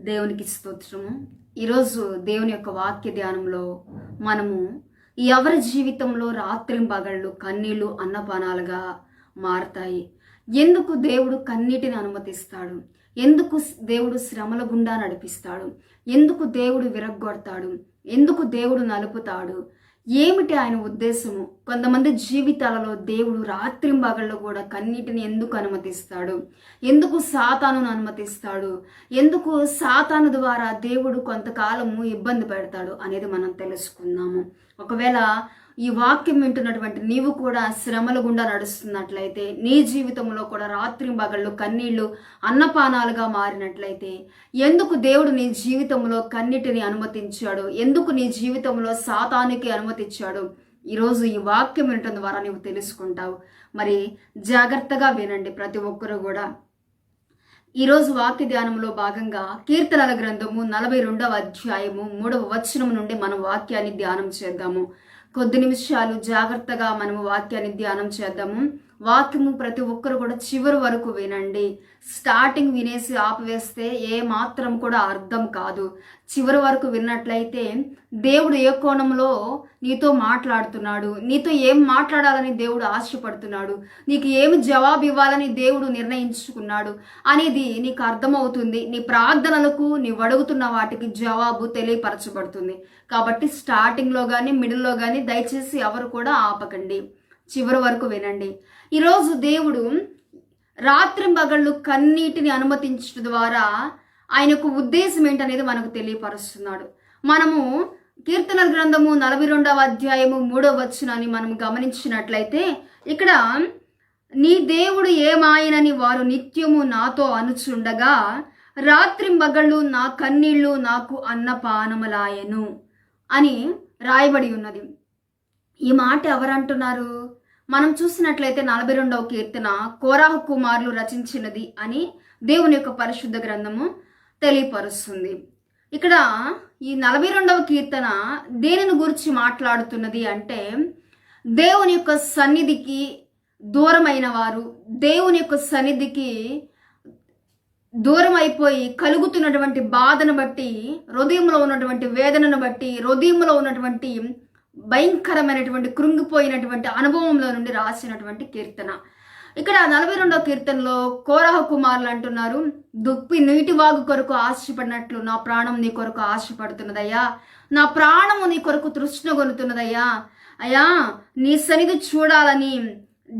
దేవునికి స్తోత్రము. ఈరోజు దేవుని యొక్క వాక్య ధ్యానంలో మనము ఎవరి జీవితంలో రాత్రింబగళ్ళు కన్నీళ్లు అన్నపానాలుగా మారతాయి. ఎందుకు దేవుడు కన్నీటిని అనుమతిస్తాడు? ఎందుకు దేవుడు శ్రమల గుండా నడిపిస్తాడు? ఎందుకు దేవుడు విరగ్గొడతాడు? ఎందుకు దేవుడు నలుపుతాడు? ఏమిటి ఆయన ఉద్దేశము? కొంతమంది జీవితాలలో దేవుడు రాత్రింబగళ్ళు కూడా కన్నీటిని ఎందుకు అనుమతిస్తాడు? ఎందుకు సాతానును అనుమతిస్తాడు? ఎందుకు సాతాను ద్వారా దేవుడు కొంతకాలము ఇబ్బంది పెడతాడు అనేది మనం తెలుసుకుందాము. ఒకవేళ ఈ వాక్యం వింటున్నటువంటి నీవు కూడా శ్రమల గుండా నడుస్తున్నట్లయితే, నీ జీవితంలో కూడా రాత్రింబగళ్ళు కన్నీళ్లు అన్నపానాలుగా మారినట్లయితే, ఎందుకు దేవుడు నీ జీవితంలో కన్నీటిని అనుమతించాడు? ఎందుకు నీ జీవితంలో సాతానికి అనుమతించాడు? ఈరోజు ఈ వాక్యం వినటం ద్వారా నీవు తెలుసుకుంటావు. మరి జాగ్రత్తగా వినండి ప్రతి ఒక్కరు కూడా. ఈరోజు వాక్య ధ్యానంలో భాగంగా కీర్తనల గ్రంథము 42వ అధ్యాయము 3వ వచనం నుండి మనం వాక్యాన్ని ధ్యానం చేద్దాము. కొద్ది నిమిషాలు జాగ్రత్తగా మనము వాక్యాన్ని ధ్యానం చేద్దాము. వాక్యము ప్రతి ఒక్కరు కూడా చివరి వరకు వినండి. స్టార్టింగ్ వినేసి ఆపివేస్తే ఏ మాత్రం కూడా అర్థం కాదు. చివరి వరకు విన్నట్లయితే దేవుడు ఏ కోణంలో నీతో మాట్లాడుతున్నాడు, నీతో ఏం మాట్లాడాలని దేవుడు ఆశపడుతున్నాడు, నీకు ఏమి జవాబు ఇవ్వాలని దేవుడు నిర్ణయించుకున్నాడు అనేది నీకు అర్థమవుతుంది. నీ ప్రార్థనలకు నీవు అడుగుతున్న వాటికి జవాబు తెలియపరచబడుతుంది. కాబట్టి స్టార్టింగ్లో కానీ మిడిల్లో కానీ దయచేసి ఎవరు కూడా ఆపకండి, చివరి వరకు వినండి. ఈరోజు దేవుడు రాత్రింబగళ్ళు కన్నీటిని అనుమతించడం ద్వారా ఆయనకు ఉద్దేశం ఏంటనేది మనకు తెలియపరుస్తున్నాడు. మనము కీర్తనల గ్రంథము 42వ అధ్యాయము 3వ వచనాన్ని మనం గమనించినట్లయితే, ఇక్కడ నీ దేవుడు ఏమాయనని వారు నిత్యము నాతో అనుచుండగా రాత్రింబగళ్ళు నా కన్నీళ్లు నాకు అన్నపానములాయను అని రాయబడి ఉన్నది. ఈ మాట ఎవరంటున్నారు? మనం చూసినట్లయితే 42వ కీర్తన కోరాహు కుమారులు రచించినది అని దేవుని యొక్క పరిశుద్ధ గ్రంథము తెలియపరుస్తుంది. ఇక్కడ ఈ 42వ కీర్తన దేనిని గురించి మాట్లాడుతున్నది అంటే, దేవుని యొక్క సన్నిధికి దూరమైన వారు, దేవుని యొక్క సన్నిధికి దూరం అయిపోయి కలుగుతున్నటువంటి బాధను బట్టి, హృదయంలో ఉన్నటువంటి వేదనను బట్టి, హృదయంలో ఉన్నటువంటి భయంకరమైనటువంటి కృంగిపోయినటువంటి అనుభవంలో నుండి రాసినటువంటి కీర్తన. ఇక్కడ 42వ కీర్తనలో కోరాహు కుమారులు అంటున్నారు, దుప్పి నీటి వాగు కొరకు ఆశపడినట్లు నా ప్రాణం నీ కొరకు ఆశపడుతున్నదయ్యా, నా ప్రాణము నీ కొరకు తృష్ణగొనుతున్నదయ్యా. అయ్యా, నీ సన్నిధి చూడాలని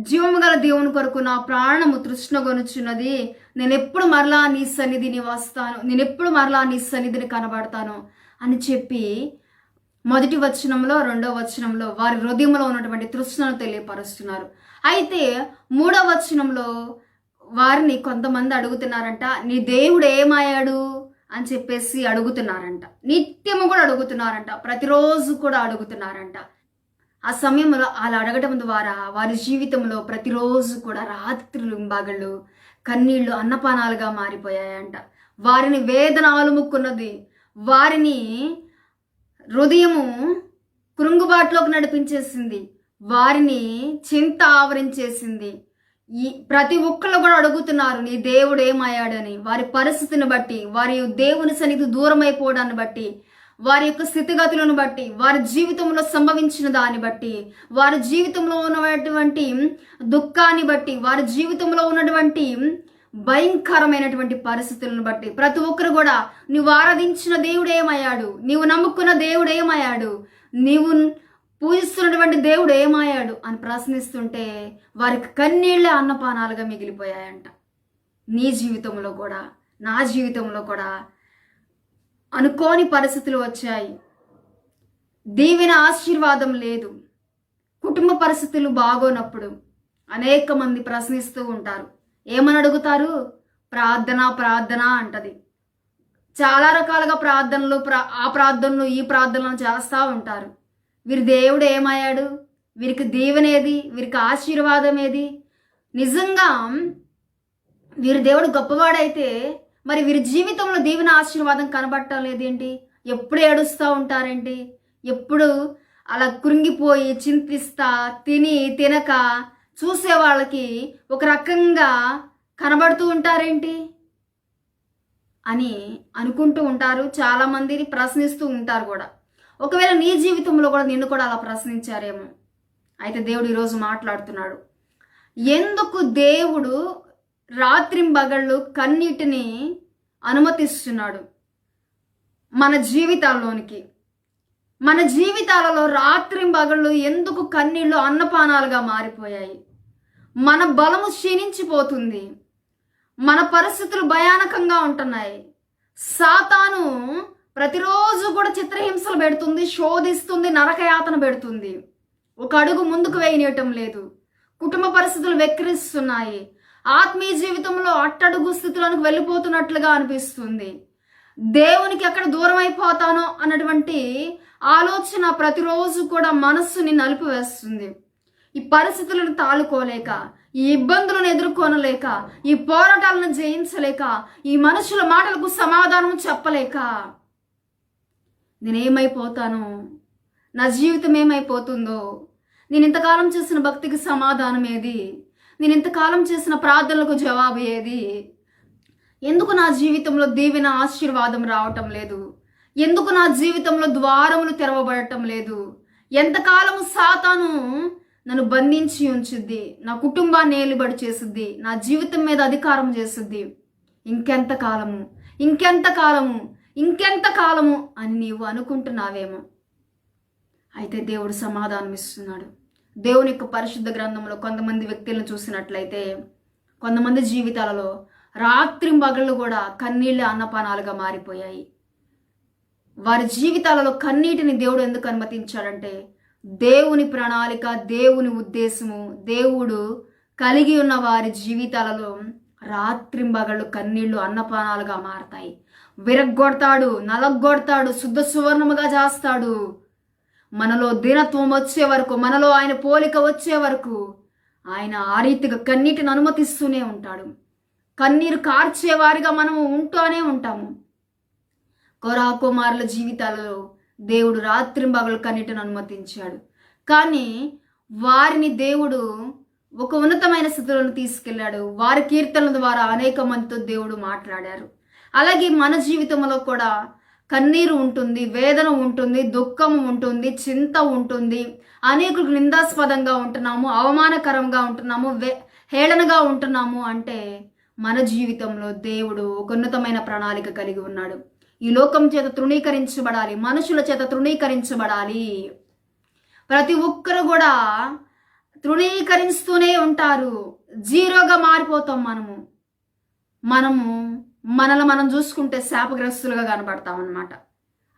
జీవము గల దేవుని కొరకు నా ప్రాణము తృష్ణగొనుచున్నది. నేనెప్పుడు మరలా నీ సన్నిధిని వస్తాను, నేనెప్పుడు మరలా నీ సన్నిధిని కనబడతాను అని చెప్పి మొదటి వచనంలో 2వ వచనంలో వారి హృదయంలో ఉన్నటువంటి తృష్ణను తెలియపరుస్తున్నారు. అయితే 3వ వచనంలో వారిని కొంతమంది అడుగుతున్నారంట, నీ దేవుడు ఏమయ్యాడు అని చెప్పేసి అడుగుతున్నారంట. నిత్యము కూడా అడుగుతున్నారంట, ప్రతిరోజు కూడా అడుగుతున్నారంట. ఆ సమయంలో అలా అడగడం ద్వారా వారి జీవితంలో ప్రతిరోజు కూడా రాత్రింబగళ్ళు కన్నీళ్లు అన్నపానాలుగా మారిపోయాయంట. వారిని వేదన ఆలుముక్కున్నది, వారిని హృదయము కృంగుబాటులోకి నడిపించేసింది, వారిని చింత ఆవరించేసింది. ఈ ప్రతి ఒక్కళ్ళు కూడా అడుగుతున్నారు, నీ దేవుడు ఏమయ్యాడని. వారి పరిస్థితిని బట్టి, వారి దేవుని సన్నిధి దూరం అయిపోవడాన్ని బట్టి, వారి యొక్క స్థితిగతులను బట్టి, వారి జీవితంలో సంభవించిన దాన్ని బట్టి, వారి జీవితంలో ఉన్నటువంటి దుఃఖాన్ని బట్టి, వారి జీవితంలో ఉన్నటువంటి భయంకరమైనటువంటి పరిస్థితులను బట్టి ప్రతి ఒక్కరు కూడా నువ్వు ఆరాధించిన దేవుడు ఏమయ్యాడు, నీవు నమ్ముకున్న దేవుడు ఏమయ్యాడు, నీవు పూజిస్తున్నటువంటి దేవుడు ఏమయ్యాడు అని ప్రశ్నిస్తుంటే వారికి కన్నీళ్లే అన్నపానాలుగా మిగిలిపోయాయంట. నీ జీవితంలో కూడా, నా జీవితంలో కూడా అనుకోని పరిస్థితులు వచ్చాయి. దీవెన ఆశీర్వాదం లేదు. కుటుంబ పరిస్థితులు బాగోనప్పుడు అనేక మంది ప్రశ్నిస్తూ ఉంటారు. ఏమని అడుగుతారు? ప్రార్థన ప్రార్థన అంటది. చాలా రకాలుగా ప్రార్థనలు, ఆ ప్రార్థనలు ఈ ప్రార్థనలు చేస్తూ ఉంటారు. వీరి దేవుడు ఏమయ్యాడు, వీరికి దీవెనేది, వీరికి ఆశీర్వాదం ఏది? నిజంగా వీరి దేవుడు గొప్పవాడైతే మరి వీరి జీవితంలో దీవెన ఆశీర్వాదం కనబడటం లేదేంటి? ఎప్పుడు ఏడుస్తూ ఉంటారేంటి? ఎప్పుడు అలా కృంగిపోయి చింతిస్తా తిని తినక చూసే వాళ్ళకి ఒక రకంగా కనబడుతూ ఉంటారేంటి? అని అనుకుంటూ ఉంటారు. చాలామందిని ప్రశ్నిస్తూ ఉంటారు కూడా. ఒకవేళ నీ జీవితంలో కూడా నిన్ను కూడా అలా ప్రశ్నించారేమో. అయితే దేవుడు ఈరోజు మాట్లాడుతున్నాడు. ఎందుకు దేవుడు రాత్రింబగళ్ళు కన్నీటిని అనుమతిస్తున్నాడు మన జీవితాల్లోనికి? మన జీవితాలలో రాత్రింబగళ్ళు ఎందుకు కన్నీళ్ళు అన్నపానాలుగా మారిపోయాయి? మన బలము క్షీణించిపోతుంది. మన పరిస్థితులు భయానకంగా ఉంటున్నాయి. సాతాను ప్రతిరోజు కూడా చిత్రహింసలు పెడుతుంది, శోధిస్తుంది, నరకయాతన పెడుతుంది. ఒక అడుగు ముందుకు వేయనీయటం లేదు. కుటుంబ పరిస్థితులు వెక్కిరిస్తున్నాయి. ఆత్మీయ జీవితంలో అట్టడుగు స్థితులకు వెళ్ళిపోతున్నట్లుగా అనిపిస్తుంది. దేవునికి ఎక్కడ దూరం అయిపోతానో అన్నటువంటి ఆలోచన ప్రతిరోజు కూడా మనస్సుని నలిపివేస్తుంది. ఈ పరిస్థితులను తాళుకోలేక, ఈ ఇబ్బందులను ఎదుర్కొనలేక, ఈ పోరాటాలను జయించలేక, ఈ మనుషుల మాటలకు సమాధానం చెప్పలేక నేనేమైపోతానో, నా జీవితం ఏమైపోతుందో, నేను ఇంతకాలం చేసిన భక్తికి సమాధానం ఏది, నేను ఇంతకాలం చేసిన ప్రార్థనలకు జవాబు ఏది, ఎందుకు నా జీవితంలో దీవెన ఆశీర్వాదం రావటం లేదు, ఎందుకు నా జీవితంలో ద్వారములు తెరవబడటం లేదు, ఎంతకాలం సాతాను నన్ను బంధించి ఉంచుద్ది, నా కుటుంబాన్ని ఏలుబడి చేస్తుంది, నా జీవితం మీద అధికారం చేస్తుంది, ఇంకెంతకాలము ఇంకెంతకాలము ఇంకెంతకాలము అని నీవు అనుకుంటున్నావేమో. అయితే దేవుడు సమాధానం ఇస్తున్నాడు. దేవుని యొక్క పరిశుద్ధ గ్రంథంలో కొంతమంది వ్యక్తులను చూసినట్లయితే, కొంతమంది జీవితాలలో రాత్రింబగళ్ళు కూడా కన్నీళ్ళే అన్నపానాలుగా మారిపోయాయి. వారి జీవితాలలో కన్నీటిని దేవుడు ఎందుకు అనుమతించాడంటే, దేవుని ప్రణాళిక, దేవుని ఉద్దేశము, దేవుడు కలిగి ఉన్న వారి జీవితాలలో రాత్రింబగళ్ళు కన్నీళ్లు అన్నపానాలుగా మారతాయి. విరగ్గొడతాడు, నలగొడతాడు, శుద్ధ సువర్ణముగా చేస్తాడు. మనలో దీనత్వం వచ్చే వరకు, మనలో ఆయన పోలిక వచ్చే వరకు ఆయన ఆ రీతిగా కన్నీటిని అనుమతిస్తూనే ఉంటాడు. కన్నీరు కార్చేవారిగా మనము ఉంటూనే ఉంటాము. కోరహ కుమారుల జీవితాలలో దేవుడు రాత్రింబగళ్ళు కన్నీటిని అనుమతించాడు. కానీ వారిని దేవుడు ఒక ఉన్నతమైన స్థితిలోకి తీసుకెళ్లాడు. వారి కీర్తనల ద్వారా అనేక మందితో దేవుడు మాట్లాడారు. అలాగే మన జీవితంలో కూడా కన్నీరు ఉంటుంది, వేదన ఉంటుంది, దుఃఖం ఉంటుంది, చింత ఉంటుంది, అనేకులకు నిందాస్పదంగా ఉంటున్నాము, అవమానకరంగా ఉంటున్నాము, హేళనగా ఉంటున్నాము అంటే మన జీవితంలో దేవుడు ఒక ఉన్నతమైన ప్రణాళిక కలిగి ఉన్నాడు. ఈ లోకం చేత తృణీకరించబడాలి, మనుషుల చేత తృణీకరించబడాలి. ప్రతి ఒక్కరు కూడా తృణీకరిస్తూనే ఉంటారు. జీరోగా మారిపోతాం మనము మనల్ని మనం చూసుకుంటే శాపగ్రస్తులుగా కనబడతాం అన్నమాట.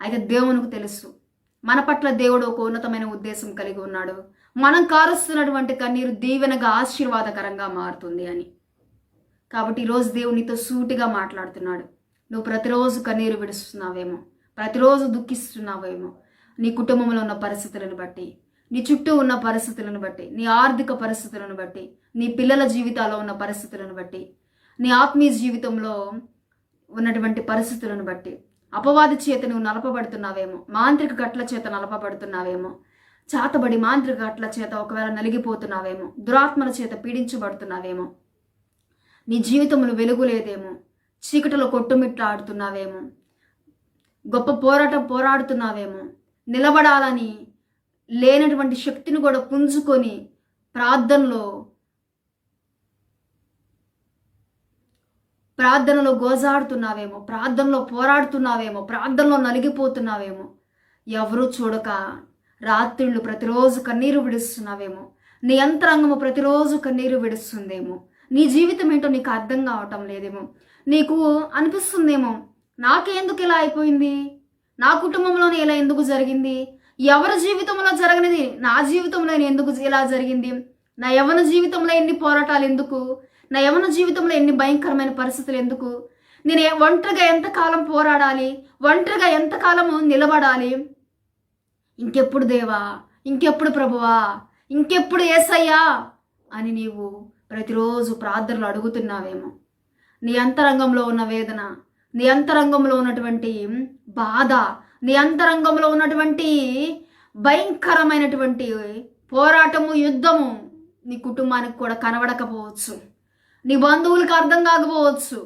అయితే దేవునికి తెలుసు మన పట్ల దేవుడు ఒక ఉన్నతమైన ఉద్దేశం కలిగి ఉన్నాడు. మనం కారుస్తున్నటువంటి కన్నీరు దీవెనగా ఆశీర్వాదకరంగా మారుతుంది అని. కాబట్టి ఈరోజు దేవుడు నీతో సూటిగా మాట్లాడుతున్నాడు. నువ్వు ప్రతిరోజు కన్నీరు విడుస్తున్నావేమో, ప్రతిరోజు దుఃఖిస్తున్నావేమో, నీ కుటుంబంలో ఉన్న పరిస్థితులను బట్టి, నీ చుట్టూ ఉన్న పరిస్థితులను బట్టి, నీ ఆర్థిక పరిస్థితులను బట్టి, నీ పిల్లల జీవితాల్లో ఉన్న పరిస్థితులను బట్టి, నీ ఆత్మీయ జీవితంలో ఉన్నటువంటి పరిస్థితులను బట్టి అపవాది చేత నువ్వు నలపబడుతున్నావేమో, మాంత్రిక గట్ల చేత నలపబడుతున్నావేమో, చాతబడి మాంత్రిక గట్ల చేత ఒకవేళ నలిగిపోతున్నావేమో, దురాత్మల చేత పీడించబడుతున్నావేమో, నీ జీవితంలో వెలుగు లేదేమో, చీకటిలో కొట్టుమిట్లాడుతున్నావేమో, గొప్ప పోరాటం పోరాడుతున్నావేమో, నిలబడాలని లేనటువంటి శక్తిని కూడా పుంజుకొని ప్రార్థనలో గోజాడుతున్నావేమో, ప్రార్థనలో పోరాడుతున్నావేమో, ప్రార్థనలో నలిగిపోతున్నావేమో, ఎవరూ చూడక రాత్రిళ్ళు ప్రతిరోజు కన్నీరు విడుస్తున్నావేమో, నీ అంతరంగము ప్రతిరోజు కన్నీరు విడుస్తుందేమో, నీ జీవితం ఏంటో నీకు అర్థం కావటం లేదేమో, నీకు అనిపిస్తుందేమో నాకెందుకు ఇలా అయిపోయింది, నా కుటుంబంలోనే ఇలా ఎందుకు జరిగింది, ఎవరి జీవితంలో జరగనిది నా జీవితంలో ఎందుకు ఇలా జరిగింది, నా యవ్వన జీవితంలో ఎన్ని పోరాటాలు ఎందుకు, నా యవ్వన జీవితంలో ఎన్ని భయంకరమైన పరిస్థితులు ఎందుకు, నేను ఒంటరిగా ఎంతకాలం పోరాడాలి, ఒంటరిగా ఎంతకాలము నిలబడాలి, ఇంకెప్పుడు దేవా, ఇంకెప్పుడు ప్రభువా, ఇంకెప్పుడు యేసయ్యా అని నీవు ప్రతిరోజు ప్రార్థనలు అడుగుతున్నావేమో. నీ అంతరంగంలో ఉన్న వేదన, నీ అంతరంగంలో ఉన్నటువంటి బాధ, నీ అంతరంగంలో ఉన్నటువంటి భయంకరమైనటువంటి పోరాటము, యుద్ధము నీ కుటుంబానికి కూడా కనబడకపోవచ్చు, నీ బంధువులకు అర్థం కాకపోవచ్చు,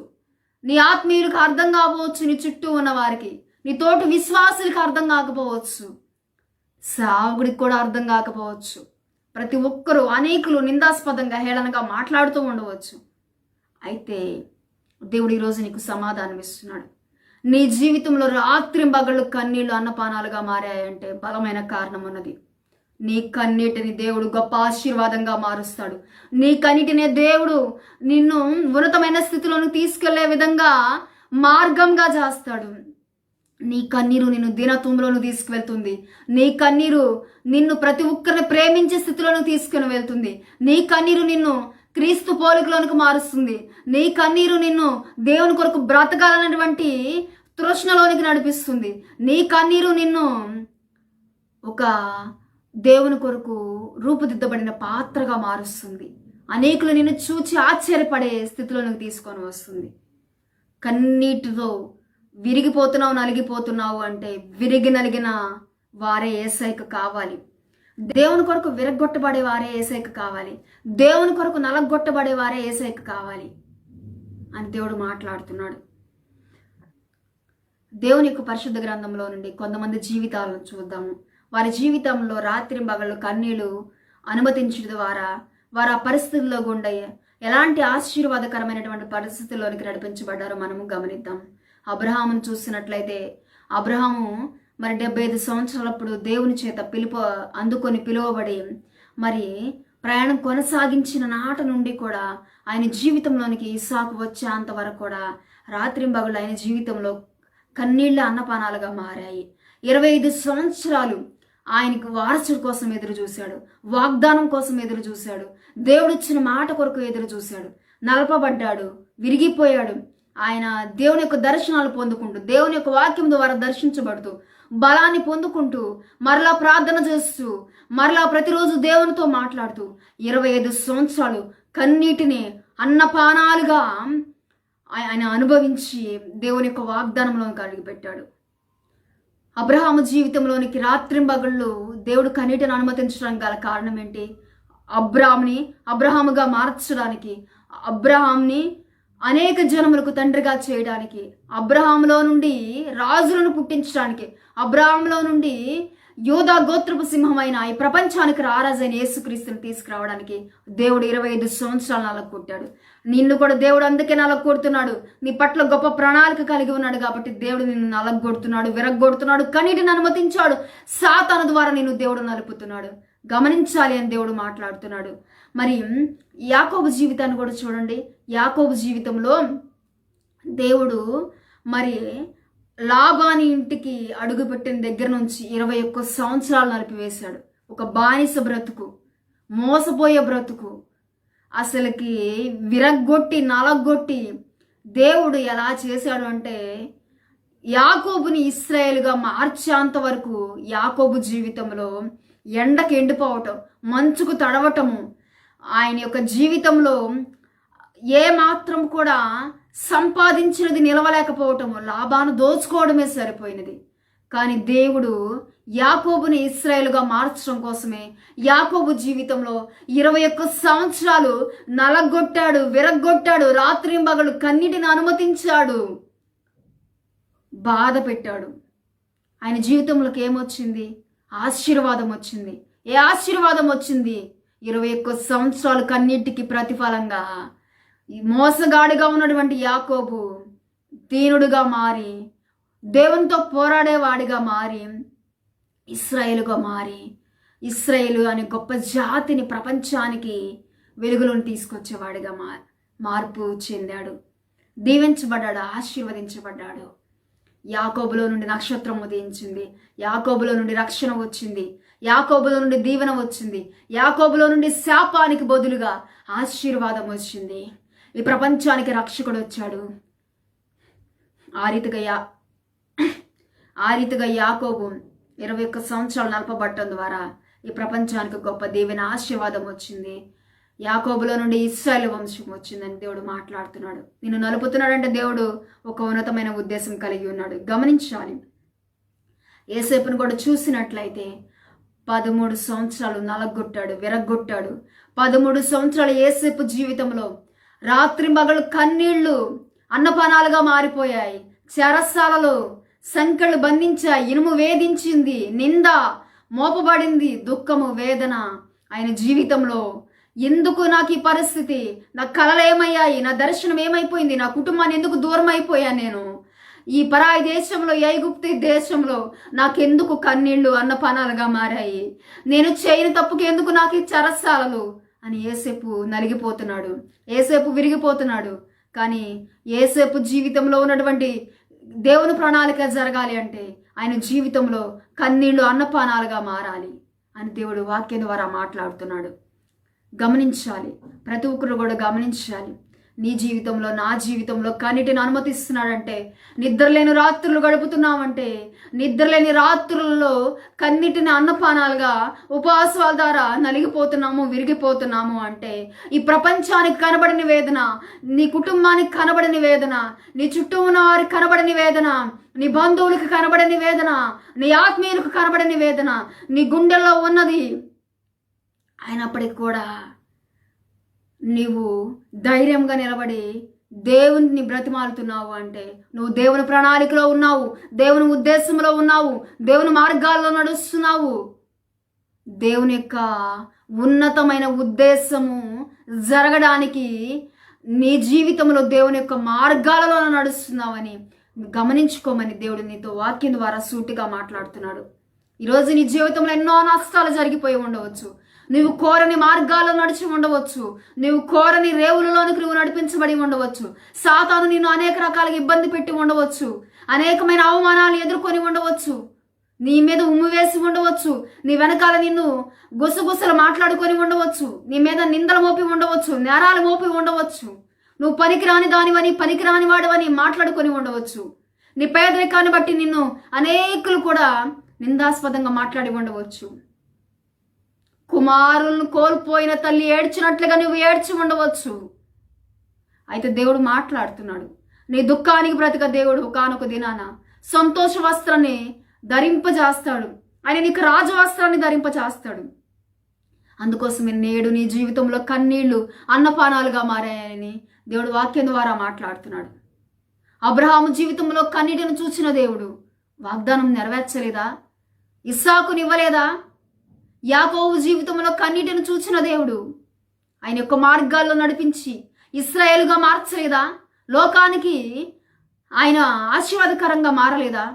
నీ ఆత్మీయులకు అర్థం కాకపోవచ్చు, నీ చుట్టూ ఉన్న వారికి, నీ తోటి విశ్వాసులకు అర్థం కాకపోవచ్చు, సావుడికి కూడా అర్థం కాకపోవచ్చు. ప్రతి ఒక్కరూ అనేకులు నిందాస్పదంగా హేళనగా మాట్లాడుతూ ఉండవచ్చు. అయితే దేవుడు ఈరోజు నీకు సమాధానం ఇస్తున్నాడు. నీ జీవితంలో రాత్రింబగళ్ళు కన్నీళ్లు అన్నపానాలుగా మారాయంటే బలమైన కారణం ఉన్నది. నీ కన్నీటిని దేవుడు గొప్ప ఆశీర్వాదంగా మారుస్తాడు. నీ కన్నీటినే దేవుడు నిన్ను ఉన్నతమైన స్థితిలోకి తీసుకెళ్లే విధంగా మార్గంగా చేస్తాడు. నీ కన్నీరు నిన్ను దీనత్వంలోను తీసుకువెళ్తుంది. నీ కన్నీరు నిన్ను ప్రతి ఒక్కరిని ప్రేమించే స్థితిలోకి తీసుకుని వెళ్తుంది. నీ కన్నీరు నిన్ను క్రీస్తు పోలికలోనికి మారుస్తుంది. నీ కన్నీరు నిన్ను దేవుని కొరకు బ్రతకాలన్నటువంటి తృష్ణలోనికి నడిపిస్తుంది. నీ కన్నీరు నిన్ను ఒక దేవుని కొరకు రూపుదిద్దబడిన పాత్రగా మారుస్తుంది. అనేకులు నిన్ను చూచి ఆశ్చర్యపడే స్థితిలోనికి తీసుకొని వస్తుంది. కన్నీటితో విరిగిపోతున్నావు, నలిగిపోతున్నావు అంటే విరిగి నలిగిన వారే యేసయ్యకు కావాలి. దేవుని కొరకు విరగొట్టబడే వారే యేసయ్యకు కావాలి. దేవుని కొరకు నలగొట్టబడే వారే యేసయ్యకు కావాలి అని దేవుడు మాట్లాడుతున్నాడు. దేవుని యొక్క పరిశుద్ధ గ్రంథంలో నుండి కొంతమంది జీవితాలను చూద్దాము. వారి జీవితంలో రాత్రింబగళ్ళు కన్నీళ్లు అనుమతించడం ద్వారా వారు ఆ పరిస్థితుల్లో గుండా ఎలాంటి ఆశీర్వాదకరమైనటువంటి పరిస్థితుల్లోనికి నడిపించబడ్డారో మనము గమనిద్దాం. అబ్రహామును చూసినట్లయితే అబ్రహాము మరి 75 సంవత్సరాలప్పుడు దేవుని చేత అందుకొని పిలువబడి మరి ప్రయాణం కొనసాగించిన నాట నుండి కూడా ఆయన జీవితంలోనికి ఇస్సాకు వచ్చేంత వరకు కూడా రాత్రింబగళ్ళు ఆయన జీవితంలో కన్నీళ్ల అన్నపానాలుగా మారాయి. 25 సంవత్సరాలు ఆయనకు వారసుడి కోసం ఎదురు చూశాడు, వాగ్దానం కోసం ఎదురు చూశాడు, దేవుడిచ్చిన మాట కొరకు ఎదురు చూశాడు, నలపబడ్డాడు, విరిగిపోయాడు. ఆయన దేవుని యొక్క దర్శనాలు పొందుకుంటూ, దేవుని యొక్క వాక్యం ద్వారా దర్శించబడుతూ, బలాన్ని పొందుకుంటూ, మరలా ప్రార్థన చేస్తూ, మరలా ప్రతిరోజు దేవునితో మాట్లాడుతూ 25 సంవత్సరాలు కన్నీటిని అన్నపానాలుగా ఆయన అనుభవించి దేవుని యొక్క వాగ్దానంలో కలిగి పెట్టాడు. అబ్రహాము జీవితంలోనికి రాత్రింబగళ్ళు దేవుడు కన్నీటిని అనుమతించడానికి గల కారణం ఏంటి? అబ్రహాముగా మార్చడానికి, అబ్రహాంని అనేక జనములకు తండ్రిగా చేయడానికి, అబ్రహాములో నుండి రాజులను పుట్టించడానికి, అబ్రహాములో నుండి యోధా గోత్రపు సింహమైన ఈ ప్రపంచానికి రారాజైన యేసుక్రీస్తుని తీసుకురావడానికి దేవుడు 25 సంవత్సరాలు నలగొట్టాడు. నిన్ను కూడా దేవుడు అందుకే నలగొడుతున్నాడు. నీ పట్ల గొప్ప ప్రణాళిక కలిగి ఉన్నాడు కాబట్టి దేవుడు నిన్ను నలగొడుతున్నాడు, విరగొడుతున్నాడు, కన్నీటిని అనుమతించాడు. సాతాను ద్వారా నిన్ను దేవుడు నలుపుతున్నాడు. గమనించాలి అని దేవుడు మాట్లాడుతున్నాడు. మరి యాకోబు జీవితాన్ని కూడా చూడండి. యాకోబు జీవితంలో దేవుడు మరి లాబాని ఇంటికి అడుగుపెట్టిన దగ్గర నుంచి 21 సంవత్సరాలు నలిపివేశాడు. ఒక బానిస బ్రతుకు, మోసపోయే బ్రతుకు, అసలుకి విరగ్గొట్టి నలగొట్టి దేవుడు ఎలా చేశాడు అంటే యాకోబుని ఇశ్రాయేలుగా మార్చేంత వరకు యాకోబు జీవితంలో ఎండకు ఎండిపోవటం, మంచుకు తడవటము, ఆయన యొక్క జీవితంలో ఏ మాత్రం కూడా సంపాదించినది నిలవలేకపోవటము, లాభాను దోచుకోవడమే సరిపోయినది. కానీ దేవుడు యాకోబుని ఇశ్రాయేలుగా మార్చడం కోసమే యాకోబు జీవితంలో 21 సంవత్సరాలు నలగొట్టాడు, విరగ్గొట్టాడు, రాత్రింబగళ్ళు కన్నీటిని అనుమతించాడు, బాధ పెట్టాడు. ఆయన జీవితంలోకి ఏమొచ్చింది? ఆశీర్వాదం వచ్చింది. ఏ ఆశీర్వాదం వచ్చింది? 21 సంవత్సరాలు కన్నీటికి ప్రతిఫలంగా మోసగాడిగా ఉన్నటువంటి యాకోబు దీనుడుగా మారి, దేవునితో పోరాడేవాడిగా మారి, ఇశ్రాయేలుగా మారి, ఇశ్రాయేలు అనే గొప్ప జాతిని ప్రపంచానికి వెలుగులోని తీసుకొచ్చేవాడిగా మార్పు చెందాడు. దీవించబడ్డాడు, ఆశీర్వదించబడ్డాడు. యాకోబులో నుండి నక్షత్రం ఉదయించింది, యాకోబులో నుండి రక్షణ వచ్చింది, యాకోబులో నుండి దీవెన వచ్చింది, యాకోబులో నుండి శాపానికి బదులుగా ఆశీర్వాదం వచ్చింది. ఈ ప్రపంచానికి రక్షకుడు వచ్చాడు. ఆ రీతిగా యాకోబు 21 సంవత్సరాలు నలపబట్టడం ద్వారా ఈ ప్రపంచానికి గొప్ప దీవెన ఆశీర్వాదం వచ్చింది. యాకోబులో నుండి ఇశ్రాయేలు వంశం వచ్చిందని దేవుడు మాట్లాడుతున్నాడు. నిన్ను నలుపుతున్నాడంటే దేవుడు ఒక ఉన్నతమైన ఉద్దేశం కలిగి ఉన్నాడు. గమనించాలి. యేసేపును కూడా చూసినట్లయితే 13 సంవత్సరాలు నలగొట్టాడు, విరగ్గొట్టాడు. 13 సంవత్సరాలు యేసేపు జీవితంలో రాత్రింబగళ్ళు కన్నీళ్లు అన్నపానాలుగా మారిపోయాయి. చెరసాలలో సంకెళ్ళు బంధించాయి, ఇనుము వేధించింది, నింద మోపబడింది, దుఃఖము, వేదన ఆయన జీవితంలో. ఎందుకు నాకు ఈ పరిస్థితి? నా కలలు ఏమయ్యాయి? నా దర్శనం ఏమైపోయింది? నా కుటుంబాన్ని ఎందుకు దూరం అయిపోయాను నేను? ఈ పరాయి దేశంలో, ఐగుప్తు దేశంలో నాకెందుకు కన్నీళ్లు అన్నపానాలుగా మారాయి? నేను చేయని తప్పుకి ఎందుకు నాకు ఈ చెరసాలలు అని యోసేపు నలిగిపోతున్నాడు, యోసేపు విరిగిపోతున్నాడు. కానీ యోసేపు జీవితంలో ఉన్నటువంటి దేవుని ప్రణాళిక జరగాలి అంటే ఆయన జీవితంలో కన్నీళ్లు అన్నపానాలుగా మారాలి అని దేవుడు వాక్యం ద్వారా మాట్లాడుతున్నాడు. గమనించాలి, ప్రతి ఒక్కరు కూడా గమనించాలి. నీ జీవితంలో, నా జీవితంలో కన్నిటిని అనుమతిస్తున్నాడంటే, నిద్రలేని రాత్రులు గడుపుతున్నామంటే, నిద్రలేని రాత్రులలో కన్నిటిని అన్నపానాలుగా ఉపవాసాల ద్వారా నలిగిపోతున్నాము, విరిగిపోతున్నాము అంటే ఈ ప్రపంచానికి కనబడని వేదన, నీ కుటుంబానికి కనబడని వేదన, నీ చుట్టూ ఉన్న వారికి కనబడని వేదన, నీ బంధువులకు కనబడని వేదన, నీ ఆత్మీయులకు కనబడని వేదన నీ గుండెల్లో ఉన్నది. అయినప్పటికీ కూడా నీవు ధైర్యంగా నిలబడి దేవుని బ్రతిమాలుతున్నావు అంటే నువ్వు దేవుని ప్రణాళికలో ఉన్నావు, దేవుని ఉద్దేశంలో ఉన్నావు, దేవుని మార్గాల్లో నడుస్తున్నావు. దేవుని యొక్క ఉన్నతమైన ఉద్దేశము జరగడానికి నీ జీవితంలో దేవుని యొక్క మార్గాలలో నడుస్తున్నావని గమనించుకోమని దేవుడు నీతో వాక్యం ద్వారా సూటిగా మాట్లాడుతున్నాడు. ఈరోజు నీ జీవితంలో ఎన్నో నష్టాలు జరిగిపోయి ఉండవచ్చు. నువ్వు కోరని మార్గాల్లో నడిచి ఉండవచ్చు, నువ్వు కోరని రేవులలోనికి నువ్వు నడిపించబడి ఉండవచ్చు. సాతాను నిన్ను అనేక రకాలుగా ఇబ్బంది పెట్టి ఉండవచ్చు, అనేకమైన అవమానాలు ఎదుర్కొని ఉండవచ్చు, నీ మీద ఉమ్ము వేసి ఉండవచ్చు, నీ వెనకాల నిన్ను గుసగుసలు మాట్లాడుకొని ఉండవచ్చు, నీ మీద నిందలు మోపి ఉండవచ్చు, నేరాలు మోపి ఉండవచ్చు, నువ్వు పనికిరాని దానివని, పనికిరాని వాడివని మాట్లాడుకొని ఉండవచ్చు. నీ పేదరికాన్ని బట్టి నిన్ను అనేకులు కూడా నిందాస్పదంగా మాట్లాడి ఉండవచ్చు. కుమారులను కోల్పోయిన తల్లి ఏడ్చినట్లుగా నువ్వు ఏడ్చి ఉండవచ్చు. అయితే దేవుడు మాట్లాడుతున్నాడు, నీ దుఃఖానికి బ్రతిక దేవుడు ఒకానొక దినాన సంతోష వస్త్రాన్ని ధరింపజేస్తాడు, ఆయన నీకు రాజవస్త్రాన్ని ధరింపజేస్తాడు. అందుకోసమే నేడు నీ జీవితంలో కన్నీళ్లు అన్నపానాలుగా మారాయని దేవుడు వాక్యం ద్వారా మాట్లాడుతున్నాడు. అబ్రహాము జీవితంలో కన్నీటిని చూసిన దేవుడు వాగ్దానం నెరవేర్చలేదా? ఇస్సాకునివ్వలేదా? యాకోబు జీవితంలో కన్నీటిని చూచిన దేవుడు ఆయన యొక్క మార్గాల్లో నడిపించి ఇశ్రాయేలుగా మార్చలేదా? లోకానికి ఆయన ఆశీర్వాదకరంగా మారలేదా?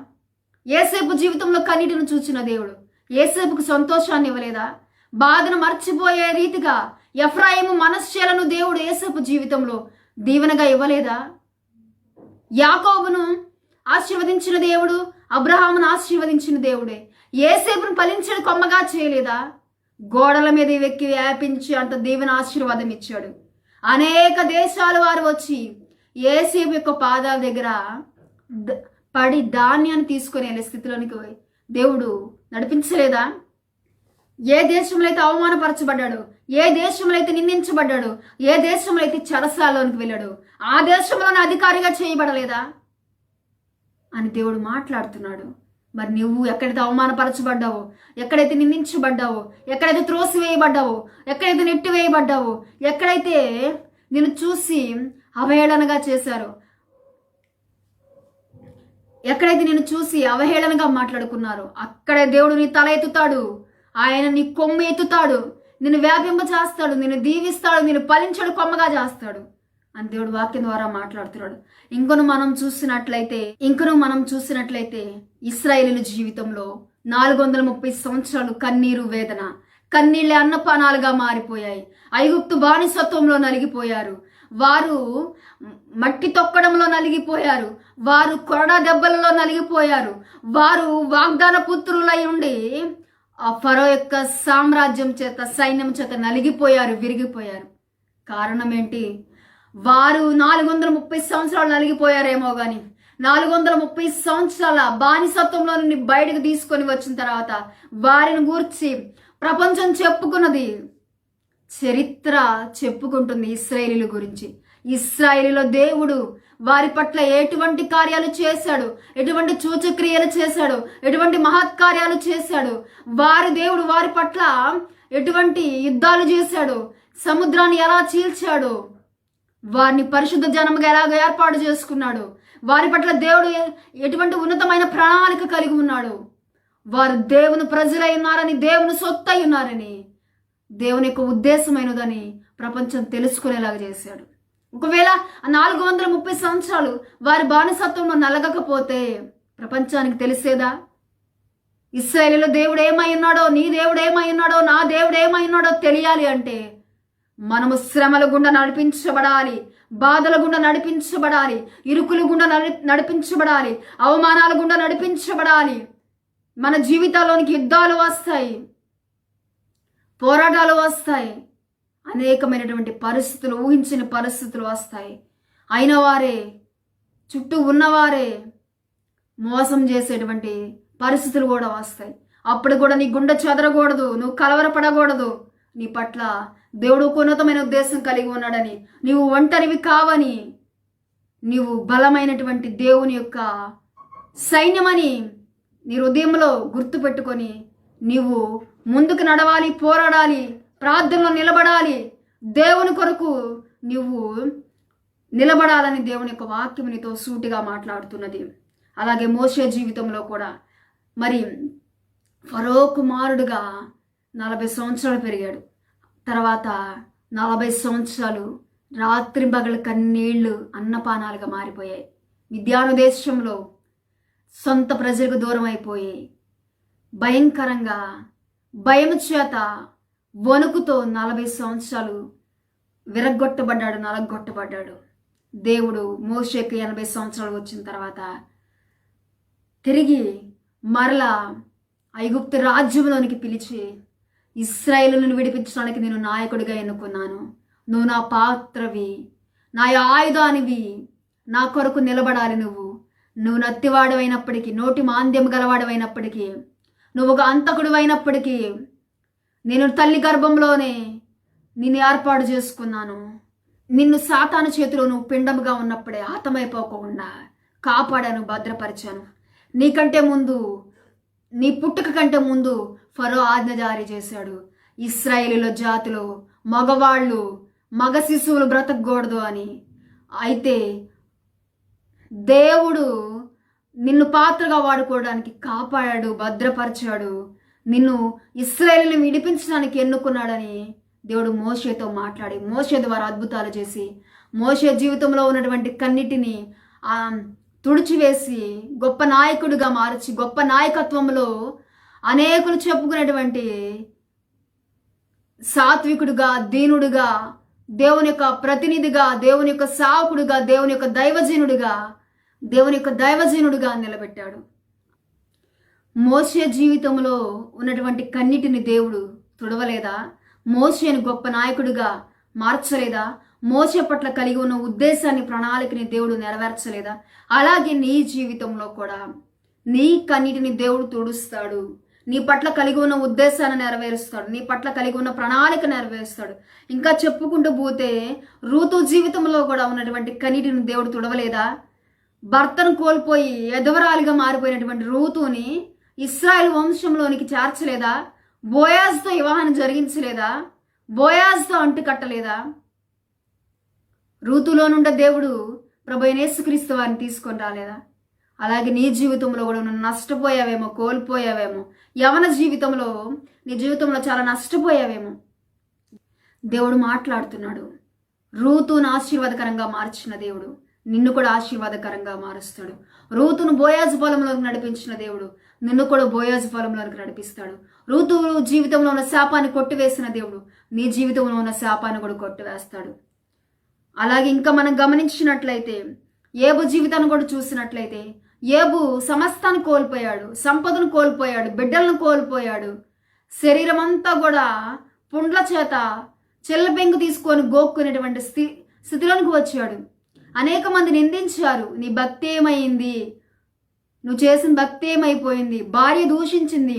యోసేపు జీవితంలో కన్నీటిని చూచిన దేవుడు యోసేపుకు సంతోషాన్ని ఇవ్వలేదా? బాధను మర్చిపోయే రీతిగా ఎఫ్రాయిము మనశ్శేలను దేవుడు యోసేపు జీవితంలో దీవెనగా ఇవ్వలేదా? యాకోబును ఆశీర్వదించిన దేవుడు అబ్రహామును ఆశీర్వదించిన దేవుడే యోసేపును ఫలించిన కొమ్మగా చేయలేదా? గోడల మీద వెక్కి వ్యాపించి అంత దీవెన ఆశీర్వాదం ఇచ్చాడు. అనేక దేశాల వారు వచ్చి యోసేపు యొక్క పాదాల దగ్గర పడి ధాన్యాన్ని తీసుకొని వెళ్ళే స్థితిలోనికి దేవుడు నడిపించలేదా? ఏ దేశంలో అయితే అవమానపరచబడ్డాడు, ఏ దేశంలో అయితే నిందించబడ్డాడు, ఏ దేశంలో అయితే చెరసాలలోనికి వెళ్ళాడు, ఆ దేశంలోనే అధికారిగా చేయబడలేదా అని దేవుడు మాట్లాడుతున్నాడు. మరి నువ్వు ఎక్కడైతే అవమానపరచబడ్డావో, ఎక్కడైతే నిందించబడ్డావో, ఎక్కడైతే త్రోసివేయబడ్డావో, ఎక్కడైతే నెట్టివేయబడ్డావో, ఎక్కడైతే నిన్ను చూసి అవహేళనగా చేశారో, ఎక్కడైతే నిన్ను చూసి అవహేళనగా మాట్లాడుకున్నారో అక్కడే దేవుడు నీ తల ఎత్తుతాడు, ఆయన నీ కొమ్ము ఎత్తుతాడు, నిన్ను వ్యాపింప చేస్తాడు, నిన్ను దీవిస్తాడు, నిన్ను ఫలించడు కొమ్మగా చేస్తాడు అని దేవుడు వాక్యం ద్వారా మాట్లాడుతున్నాడు. ఇంకను మనం చూసినట్లయితే ఇశ్రాయేలీయుల జీవితంలో 430 సంవత్సరాలు కన్నీరు వేదన, కన్నీళ్ళే అన్నపానాలుగా మారిపోయాయి. ఐగుప్తు బానిసత్వంలో నలిగిపోయారు, వారు మట్టి తొక్కడంలో నలిగిపోయారు, వారు కొరడా దెబ్బలలో నలిగిపోయారు, వారు వాగ్దాన పుత్రులై ఉండి ఆ ఫరో యొక్క సామ్రాజ్యం చేత, సైన్యం చేత నలిగిపోయారు, విరిగిపోయారు. కారణం ఏంటి? వారు 430 సంవత్సరాలు నలిగిపోయారేమో కానీ 430 సంవత్సరాల బానిసత్వంలో నుండి బయటకు తీసుకొని వచ్చిన తర్వాత వారిని గూర్చి ప్రపంచం చెప్పుకున్నది, చరిత్ర చెప్పుకుంటుంది ఇశ్రాయేలీయుల గురించి. ఇశ్రాయేలీలో దేవుడు వారి పట్ల ఎటువంటి కార్యాలు చేశాడు, ఎటువంటి సూచక్రియలు చేశాడు, ఎటువంటి మహత్కార్యాలు చేశాడు, దేవుడు వారి పట్ల ఎటువంటి యుద్ధాలు చేశాడు, సముద్రాన్ని ఎలా చీల్చాడు, వారిని పరిశుద్ధ జనముగా ఎలాగ ఏర్పాటు చేసుకున్నాడు, వారి పట్ల దేవుడు ఎటువంటి ఉన్నతమైన ప్రణాళిక కలిగి ఉన్నాడు, వారు దేవుని ప్రజలై ఉన్నారని, దేవుని సొత్తు అయి ఉన్నారని, దేవుని యొక్క ఉద్దేశమైనదని ప్రపంచం తెలుసుకునేలాగా చేశాడు. ఒకవేళ 430 సంవత్సరాలు వారి బానిసత్వంలో నలగకపోతే ప్రపంచానికి తెలిసేదా? ఇశ్రాయేలులో దేవుడు ఏమై ఉన్నాడో, నీ దేవుడు ఏమై ఉన్నాడో, నా దేవుడు ఏమై ఉన్నాడో తెలియాలి అంటే మనము శ్రమల గుండా నడిపించబడాలి, బాధల గుండా నడిపించబడాలి, ఇరుకుల గుండా నడిపించబడాలి, అవమానాల గుండా నడిపించబడాలి. మన జీవితాల్లోనికి యుద్ధాలు వస్తాయి, పోరాటాలు వస్తాయి, అనేకమైనటువంటి పరిస్థితులు, ఊహించిన పరిస్థితులు వస్తాయి. అయిన వారే, చుట్టూ ఉన్నవారే మోసం చేసేటువంటి పరిస్థితులు కూడా వస్తాయి. అప్పుడు కూడా నీ గుండె చెదరకూడదు, నువ్వు కలవరపడకూడదు. నీ పట్ల దేవుడు ఉన్నతమైన ఉద్దేశం కలిగి ఉన్నాడని, నీవు ఒంటరివి కావని, నీవు బలమైనటువంటి దేవుని యొక్క సైన్యమని నీ హృదయంలో గుర్తు పెట్టుకొని నీవు ముందుకు నడవాలి, పోరాడాలి, ప్రార్థనలో నిలబడాలి, దేవుని కొరకు నీవు నిలబడాలని దేవుని యొక్క వాక్యం నీతో సూటిగా మాట్లాడుతున్నది. అలాగే మోషే జీవితంలో కూడా మరి ఫరో కుమారుడుగా 40 సంవత్సరాలు పెరిగాడు. తర్వాత 40 సంవత్సరాలు రాత్రి పగలు కన్నీళ్లు అన్నపానాలుగా మారిపోయాయి. మిద్యాను దేశంలో సొంత ప్రజలకు దూరం అయిపోయి భయంకరంగా భయం చేత వణుకుతో 40 సంవత్సరాలు నలగొట్టబడ్డాడు. దేవుడు మోషేకి 80 సంవత్సరాలు వచ్చిన తర్వాత తిరిగి మరలా ఐగుప్తు రాజ్యంలోనికి పిలిచి, ఇశ్రాయేలును విడిపించడానికి నేను నాయకుడిగా ఎన్నుకున్నాను, నువ్వు నా పాత్రవి, నా ఆయుధానివి, నా కొరకు నిలబడాలి. నువ్వు నత్తివాడవైనప్పటికీ, నోటి మాంద్యం గలవాడవైనప్పటికీ, నువ్వు ఒక అంతకుడు అయినప్పటికీ, నేను తల్లి గర్భంలోనే నిన్ను ఏర్పాటు చేసుకున్నాను. నిన్ను సాతాను చేతిలో నువ్వు పిండముగా ఉన్నప్పుడే హతమైపోకుండా కాపాడాను, భద్రపరిచాను. నీకంటే ముందు, నీ పుట్టుక కంటే ముందు ఫరో ఆజ్ఞ జారీ చేశాడు, ఇశ్రాయేలుల జాతిలో మగవాళ్ళు, మగ శిశువులు బ్రతకూడదు అని. అయితే దేవుడు నిన్ను పాత్రగా వాడుకోవడానికి కాపాడాడు, భద్రపరిచాడు, నిన్ను ఇశ్రాయేలుని విడిపించడానికి ఎన్నుకున్నాడని దేవుడు మోషేతో మాట్లాడి, మోషే ద్వారా అద్భుతాలు చేసి, మోషే జీవితంలో ఉన్నటువంటి కన్నిటిని తుడిచివేసి గొప్ప నాయకుడిగా మార్చి, గొప్ప నాయకత్వంలో అనేకులు చెప్పుకునేటువంటి సాత్వికుడిగా, దీనుడిగా, దేవుని యొక్క ప్రతినిధిగా, దేవుని యొక్క సేవకుడిగా, దేవుని యొక్క దైవజనుడిగా నిలబెట్టాడు. మోషే జీవితంలో ఉన్నటువంటి కన్నిటిని దేవుడు తుడవలేదా? మోషేను గొప్ప నాయకుడిగా మార్చలేదా? మోషే పట్ల కలిగి ఉన్న ఉద్దేశాన్ని, ప్రణాళికని దేవుడు నెరవేర్చలేదా? అలాగే నీ జీవితంలో కూడా నీ కన్నిటిని దేవుడు తుడుస్తాడు, నీ పట్ల కలిగి ఉన్న ఉద్దేశాన్ని నెరవేరుస్తాడు, నీ పట్ల కలిగి ఉన్న ప్రణాళిక నెరవేరుస్తాడు. ఇంకా చెప్పుకుంటూ పోతే రూతు జీవితంలో కూడా ఉన్నటువంటి కన్నిటిని దేవుడు తుడవలేదా? భర్తను కోల్పోయి ఎదవరాలిగా మారిపోయినటువంటి రూతుని ఇశ్రాయేలు వంశంలోనికి చేర్చలేదా? బోయాజ్తో వివాహాన్ని జరిగించలేదా? బోయాజ్తో అంటుకట్టలేదా? రూతులో నుండి దేవుడు ప్రభువైన యేసుక్రీస్తు వారిని తీసుకొని రాలేదా? అలాగే నీ జీవితంలో కూడా నువ్వు నష్టపోయావేమో, కోల్పోయావేమో. యవన జీవితంలో, నీ జీవితంలో చాలా నష్టపోయావేమో. దేవుడు మాట్లాడుతున్నాడు. రూతును ఆశీర్వాదకరంగా మార్చిన దేవుడు నిన్ను కూడా ఆశీర్వాదకరంగా మారుస్తాడు. రూతును బోయాజు పొలంలోకి నడిపించిన దేవుడు నిన్ను కూడా బోయాజు పొలంలోకి నడిపిస్తాడు. రూతు జీవితంలో ఉన్న శాపాన్ని కొట్టివేసిన దేవుడు నీ జీవితంలో ఉన్న శాపాన్ని కూడా కొట్టివేస్తాడు. అలాగే ఇంకా మనం గమనించినట్లయితే ఏబు జీవితాన్ని కూడా చూసినట్లయితే ఏబు సమస్తాన్ని కోల్పోయాడు, సంపదను కోల్పోయాడు, బిడ్డలను కోల్పోయాడు. శరీరం అంతా కూడా పుండ్ల చేత చెల్లబెంగు తీసుకొని గోక్కునేటువంటి స్థితిలోనికి వచ్చాడు. అనేక మంది నిందించారు, నీ భక్తి ఏమైంది, నువ్వు చేసిన భక్తి ఏమైపోయింది, భార్య దూషించింది,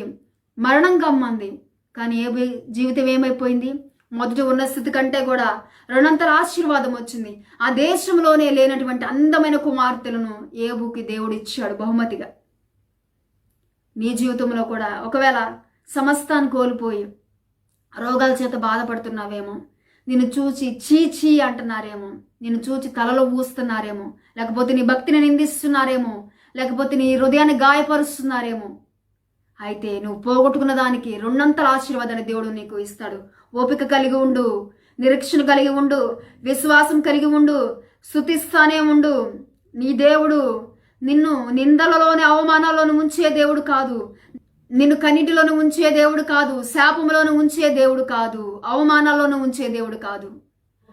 మరణం కమ్మంది. కానీ ఏబు జీవితం ఏమైపోయింది? మొదటి ఉన్న స్థితి కంటే కూడా రెండంతల ఆశీర్వాదం వచ్చింది. ఆ దేశంలోనే లేనటువంటి అందమైన కుమార్తెలను ఏబుకి దేవుడు ఇచ్చాడు బహుమతిగా. నీ జీవితంలో కూడా ఒకవేళ సమస్తాన్ని కోల్పోయి రోగాల చేత బాధపడుతున్నావేమో, నిన్ను చూచి చీచీ అంటున్నారేమో, నిన్ను చూచి తలలో ఊస్తున్నారేమో, లేకపోతే నీ భక్తిని నిందిస్తున్నారేమో, లేకపోతే నీ హృదయాన్ని గాయపరుస్తున్నారేమో. అయితే నువ్వు పోగొట్టుకున్న దానికి రెండంతల ఆశీర్వాదాన్ని దేవుడు నీకు ఇస్తాడు. ఓపిక కలిగి ఉండు, నిరీక్షణ కలిగి ఉండు, విశ్వాసం కలిగి ఉండు, స్తుతిస్తానే ఉండు. నీ దేవుడు నిన్ను నిందలలోని అవమానాల్లోని ఉంచే దేవుడు కాదు, నిన్ను కన్నిటిలోని ఉంచే దేవుడు కాదు, శాపంలోని ఉంచే దేవుడు కాదు, అవమానాల్లోనూ ఉంచే దేవుడు కాదు.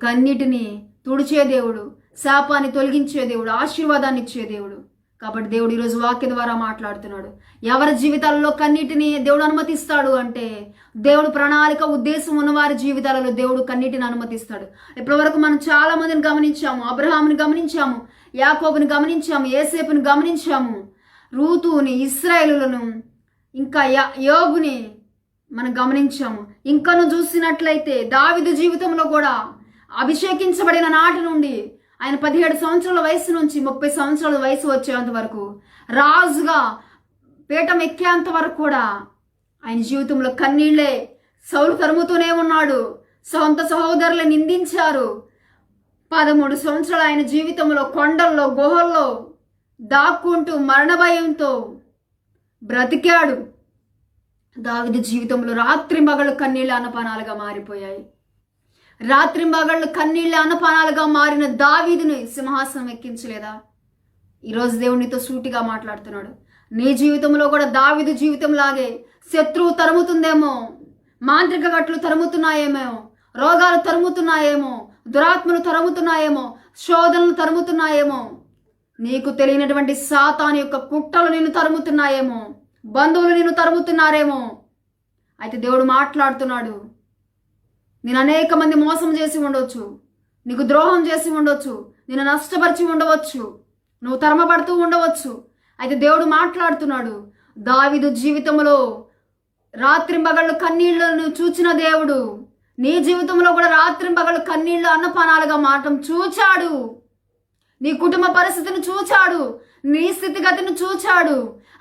కన్నిటిని తుడిచే దేవుడు, శాపాన్ని తొలగించే దేవుడు, ఆశీర్వాదాన్ని ఇచ్చే దేవుడు. కాబట్టి దేవుడు ఈరోజు వాక్య ద్వారా మాట్లాడుతున్నాడు. ఎవరి జీవితాలలో కన్నీటిని దేవుడు అనుమతిస్తాడు అంటే, దేవుడు ప్రణాళిక ఉద్దేశం ఉన్న వారి జీవితాలలో దేవుడు కన్నీటిని అనుమతిస్తాడు. ఇప్పటి వరకు మనం చాలా మందిని గమనించాము. అబ్రహాముని గమనించాము, యాకోబుని గమనించాము, యేసేపుని గమనించాము, రూతుని, ఇశ్రాయేలులను, ఇంకా యోబుని మనం గమనించాము. ఇంకను చూసినట్లయితే దావీదు జీవితంలో కూడా అభిషేకించబడిన నాటి నుండి ఆయన 17 సంవత్సరాల వయసు నుంచి 30 సంవత్సరాల వయసు వచ్చేంత వరకు, రాజుగా పీఠం ఎక్కేంత వరకు కూడా ఆయన జీవితంలో కన్నీళ్లే. సౌలు తరుముతూనే ఉన్నాడు, సొంత సహోదరులు నిందించారు. 13 సంవత్సరాలు ఆయన జీవితంలో కొండల్లో, గుహల్లో దాక్కుంటూ మరణ భయంతో బ్రతికాడు. దావీదు జీవితంలో రాత్రింబగళ్ళు కన్నీళ్ళ అన్నపానాలుగా మారిపోయాయి. రాత్రింబగళ్ళు కన్నీళ్ళ అన్నపానాలుగా మారిన దావీదుని సింహాసనం ఎక్కించలేదా? ఈరోజు దేవునితో సూటిగా మాట్లాడుతున్నాడు. నీ జీవితంలో కూడా దావీదు జీవితంలాగే శత్రువు తరుముతుందేమో, మాంత్రిక గట్లు తరుముతున్నాయేమో, రోగాలు తరుముతున్నాయేమో, దురాత్మలు తరుముతున్నాయేమో, శోధనలు తరుముతున్నాయేమో, నీకు తెలియనటువంటి సాతాను యొక్క కుట్రలు నిన్ను తరుముతున్నాయేమో, బంధువులు నిన్ను తరుముతున్నారేమో. అయితే దేవుడు మాట్లాడుతున్నాడు, నేను అనేక మంది మోసం చేసి ఉండవచ్చు, నీకు ద్రోహం చేసి ఉండవచ్చు, నిన్ను నష్టపరిచి ఉండవచ్చు, నువ్వు తరమబడుతూ ఉండవచ్చు. అయితే దేవుడు మాట్లాడుతున్నాడు, దావీదు జీవితంలో రాత్రింబగళ్ళు కన్నీళ్లను చూచిన దేవుడు నీ జీవితంలో కూడా రాత్రింబగళ్ళు కన్నీళ్లు అన్నపానాలుగా మారటం చూచాడు. నీ కుటుంబ పరిస్థితిని చూచాడు, నీ స్థితిగతిని చూచాడు.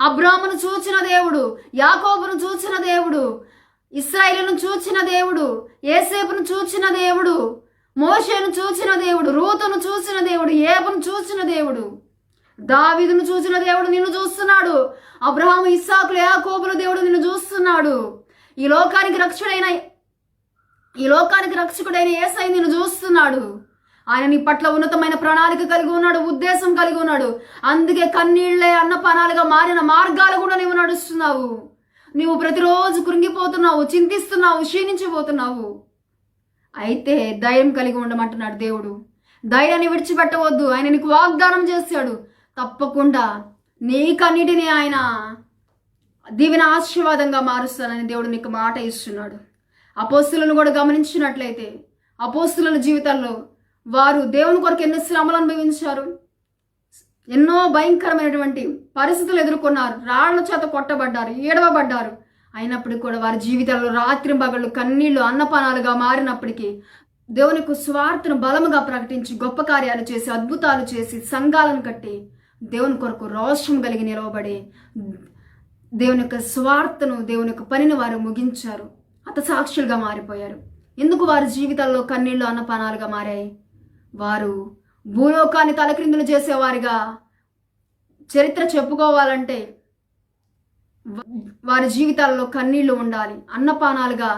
అబ్రాహామును చూచిన దేవుడు, యాకోబును చూచిన దేవుడు, ఇశ్రాయేలును చూచిన దేవుడు, యేసేపును చూచిన దేవుడు, మోషేను చూచిన దేవుడు, రూతును చూసిన దేవుడు, ఏబును చూచిన దేవుడు, దావీదును చూసిన దేవుడు నిన్ను చూస్తున్నాడు. అబ్రహాము, ఇస్సాకులు, యాకోబుల దేవుడు నిన్ను చూస్తున్నాడు. ఈ లోకానికి రక్షకుడైన యేసయ్య నిన్ను చూస్తున్నాడు. ఆయన నీ పట్ల ఉన్నతమైన ప్రణాళిక కలిగి ఉన్నాడు, ఉద్దేశం కలిగి ఉన్నాడు. అందుకే కన్నీళ్లే అన్నపానాలుగా మారిన మార్గాలు కూడా నువ్వు నడుస్తున్నావు. నువ్వు ప్రతిరోజు కృంగిపోతున్నావు, చింతిస్తున్నావు, క్షీణించిపోతున్నావు. అయితే ధైర్యం కలిగి ఉండమంటున్నాడు దేవుడు. ధైర్యాన్ని విడిచిపెట్టవద్దు. ఆయన నీకు వాగ్దానం చేశాడు, తప్పకుండా నీకన్నిటినీ ఆయన దీవెన ఆశీర్వాదంగా మారుస్తానని దేవుడు నీకు మాట ఇస్తున్నాడు. అపోస్తులను కూడా గమనించినట్లయితే, అపోస్తుల జీవితాల్లో వారు దేవుని కొరకు ఎన్నో శ్రమలు అనుభవించారు, ఎన్నో భయంకరమైనటువంటి పరిస్థితులు ఎదుర్కొన్నారు, రాళ్ల చేత కొట్టబడ్డారు, ఏడవబడ్డారు. అయినప్పటికీ కూడా వారి జీవితాల్లో రాత్రింబగళ్ళు కన్నీళ్లు అన్నపానాలుగా మారినప్పటికీ దేవునికి స్వార్థను బలముగా ప్రకటించి గొప్ప కార్యాలు చేసి, అద్భుతాలు చేసి, సంఘాలను కట్టి దేవుని కొరకు రోషం కలిగి నిలవబడి దేవుని యొక్క స్వార్థను, దేవుని యొక్క పనిని వారు ముగించారు. హతసాక్షులుగా మారిపోయారు. ఎందుకు వారి జీవితాల్లో కన్నీళ్లు అన్నపానాలుగా మారాయి? వారు భూలోకాన్ని తలక్రిందులు చేసేవారిగా చరిత్ర చెప్పుకోవాలంటే వారి జీవితాల్లో కన్నీళ్లు ఉండాలి. అన్నపానాలుగా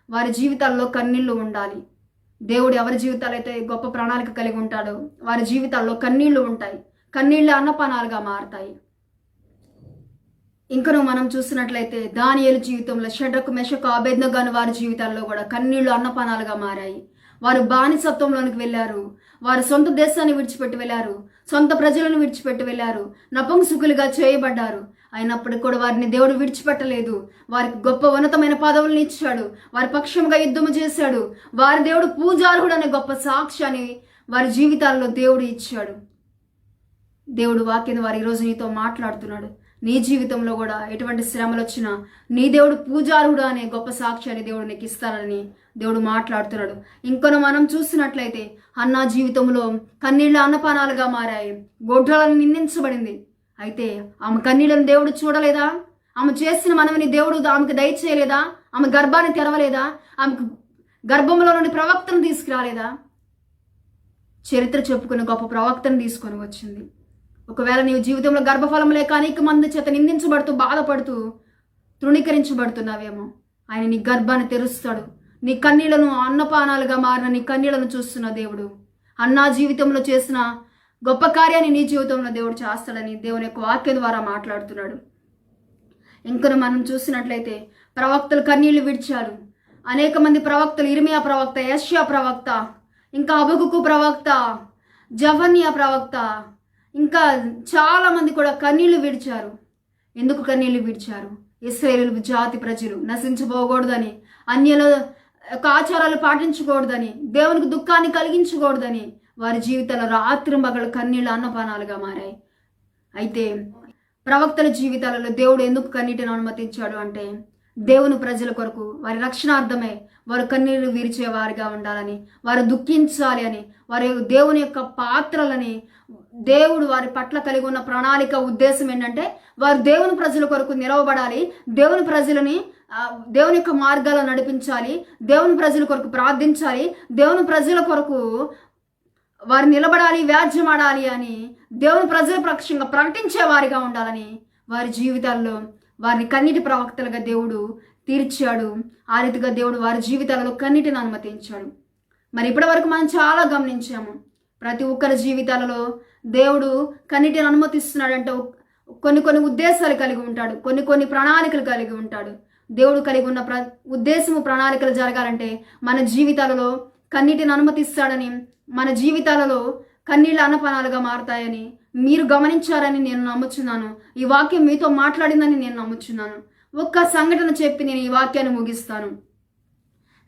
వారి జీవితాల్లో కన్నీళ్లు ఉండాలి. దేవుడు ఎవరి జీవితాలు అయితే గొప్ప ప్రణాళిక కలిగి ఉంటాడో వారి జీవితాల్లో కన్నీళ్లు ఉంటాయి. కన్నీళ్లు అన్నపానాలుగా మారతాయి. ఇంకను మనం చూసినట్లయితే దానియేలు జీవితంలో షడ్రకు, మెషకు, అబేద్నెగోను వారి జీవితాల్లో కూడా కన్నీళ్లు అన్నపానాలుగా మారాయి. వారు బానిసత్వంలోనికి వెళ్ళారు, వారు సొంత దేశాన్ని విడిచిపెట్టి వెళ్ళారు, సొంత ప్రజలను విడిచిపెట్టి వెళ్ళారు, నపుంసకులుగా చేయబడ్డారు. అయినప్పటికీ కూడా వారిని దేవుడు విడిచిపెట్టలేదు. వారికి గొప్ప ఉన్నతమైన పదవులను ఇచ్చాడు, వారి పక్షంగా యుద్ధము చేశాడు. వారి దేవుడు పూజార్హుడు అనే గొప్ప సాక్ష్యాన్ని వారి జీవితాల్లో దేవుడు ఇచ్చాడు. దేవుడు వాక్యం వారు ఈరోజు నీతో మాట్లాడుతున్నాడు. నీ జీవితంలో కూడా ఎటువంటి శ్రమలు వచ్చినా నీ దేవుడు పూజారుడు అనే గొప్ప సాక్ష్యాన్ని దేవుడు నీకు ఇస్తారని దేవుడు మాట్లాడుతున్నాడు. ఇంకొన మనం చూసినట్లయితే హన్నా జీవితంలో కన్నీళ్ల అన్నపానాలుగా మారాయి. గొడ్రాలను నిందించబడింది. అయితే ఆమె కన్నీళ్లను దేవుడు చూడలేదా? ఆమె చేసిన మనవిని దేవుడు ఆమెకు దయచేయలేదా? ఆమె గర్భాన్ని తెరవలేదా? ఆమెకు గర్భంలో నుండి ప్రవక్తను తీసుకురాలేదా? చరిత్ర చెప్పుకుని గొప్ప ప్రవక్తను తీసుకొని వచ్చింది. ఒకవేళ నీవు జీవితంలో గర్భఫలం లేక అనేక మంది చేత నిందించబడుతూ బాధపడుతూ తృణీకరించబడుతున్నావేమో, ఆయన నీ గర్భాన్ని తెరుస్తాడు. నీ కన్నీళ్లను అన్నపానాలుగా మారిన నీ కన్నీళ్లను చూస్తున్న దేవుడు అన్నా జీవితంలో చేసిన గొప్ప కార్యాన్ని నీ జీవితంలో దేవుడు చేస్తాడని దేవుని యొక్క వాక్యం ద్వారా మాట్లాడుతున్నాడు. ఇంకా మనం చూసినట్లయితే ప్రవక్తలు కన్నీళ్లు విడిచారు. అనేక మంది ప్రవక్తలు, ఇర్మియా ప్రవక్త, యెషయా ప్రవక్త, ఇంకా హబకుకు ప్రవక్త, జఫన్యా ప్రవక్త, ఇంకా చాలా మంది కూడా కన్నీళ్లు విడిచారు. ఎందుకు కన్నీళ్లు విడిచారు? ఇశ్రాయేలు జాతి ప్రజలు నశించిపోకూడదని, అన్యుల యొక్క ఆచారాలు పాటించకూడదని, దేవునికి దుఃఖాన్ని కలిగించకూడదని వారి జీవితాల్లో రాత్రి మగళ్ళు కన్నీళ్ళు అన్నపానాలుగా మారాయి. అయితే ప్రవక్తల జీవితాలలో దేవుడు ఎందుకు కన్నీటిని అనుమతించాడు అంటే, దేవుని ప్రజల కొరకు వారి రక్షణార్థమే వారు కన్నీళ్లు విరిచే వారిగా ఉండాలని, వారు దుఃఖించాలి అని, వారి దేవుని యొక్క పాత్రలని, దేవుడు వారి పట్ల కలిగి ఉన్న ప్రణాళిక ఉద్దేశం ఏంటంటే వారు దేవుని ప్రజల కొరకు నిలవబడాలి, దేవుని ప్రజలని దేవుని యొక్క మార్గాలను నడిపించాలి, దేవుని ప్రజల కొరకు ప్రార్థించాలి, దేవుని ప్రజల కొరకు వారు నిలబడాలి, వ్యాజ్యమాడాలి అని దేవుని ప్రజల పక్షంగా ప్రకటించే వారిగా ఉండాలని వారి జీవితాల్లో వారిని కన్నీటి ప్రవక్తలుగా దేవుడు తీర్చాడు. ఆ రీతిగా దేవుడు వారి జీవితాలలో కన్నీటిని అనుమతించాడు. మరి ఇప్పటి వరకు మనం చాలా గమనించాము, ప్రతి ఒక్కరి జీవితాలలో దేవుడు కన్నీటిని అనుమతిస్తున్నాడంటే కొన్ని ఉద్దేశాలు కలిగి ఉంటాడు, కొన్ని ప్రణాళికలు కలిగి ఉంటాడు. దేవుడు కలిగి ఉన్న ఉద్దేశము ప్రణాళికలు జరగాలంటే మన జీవితాలలో కన్నీటిని అనుమతిస్తాడని, మన జీవితాలలో కన్నీళ్ళ అన్నపానాలుగా మారుతాయని మీరు గమనించారని నేను నమ్ముచున్నాను. ఈ వాక్యం మీతో మాట్లాడిందని నేను నమ్ముచున్నాను. ఒక్క సంఘటన చెప్పి నేను ఈ వాక్యాన్ని ముగిస్తాను.